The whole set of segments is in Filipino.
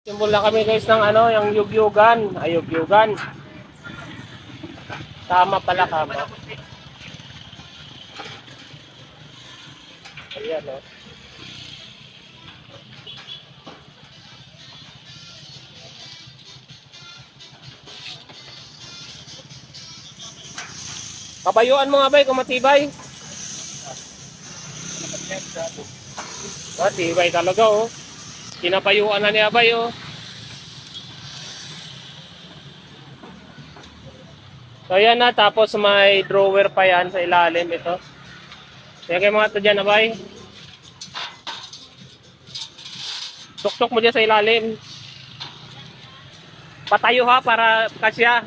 Simbol na kami guys ng ano, yung yugyugan. Ay, yugyugan. Tama pala, kama. Ayan, oh. Kabayuan mo nga ba kung matibay? Matibay talaga, oh. Kinapayuan na ni Abay, oh. So, ayan na. Tapos may drawer pa yan sa ilalim ito. Kaya kayo mga ito dyan, Abay. Tuktok mo dyan sa ilalim. Patayo ha, para kasya.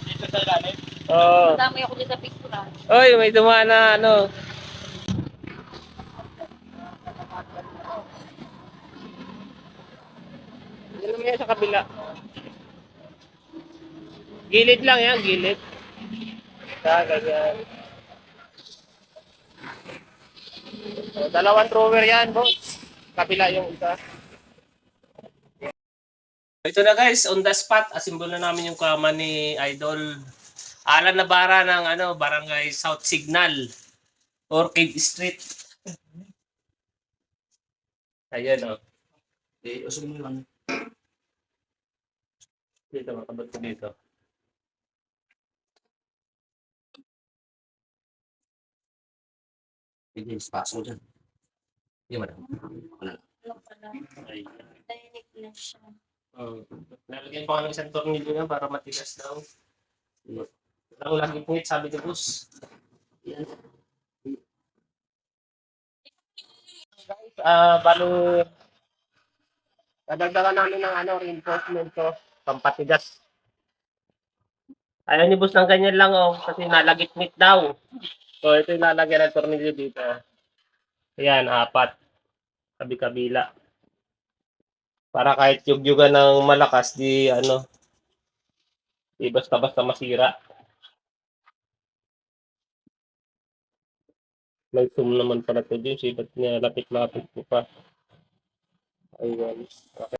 Dito sa ilalim. Oo. Dami ako dito sa picture ah. Oy, may dumaan na ano. Yan naman yan sa kabila. Gilid lang yan, gilid. Ganyan. So, dalawang drawer yan, boss. Kabila yung isa. Ito na guys, on the spot, asimbol na namin yung kama ni Idol Alan Nabara ng ano, Barangay South Signal, Orchid Street. Ayan, oh. Usog mo lang. Dito, makabot ko dito. Hindi, spaso dyan. Hindi, madam. Wala. Ay. Direct na siya. Nalagyan ko nga ng isang tornilyo yan para matigas daw. Ang lagi pungit, sabi ni boss. Yan. Guys, balo, dadagdagan namin ng ano, reinforcement to, pampatigas. Ayaw ni boss ng ganyan lang, oh, kasi nalagitnit daw. So, ito yung lalagyan ng tornilyo dito. Ayan, 4. Kabi-kabila. Para kahit yugyugan ng malakas, di ano, di basta-basta masira. May zoom naman pala ito din, ba't niya lapit-lapit ko pa. Ayun. Okay.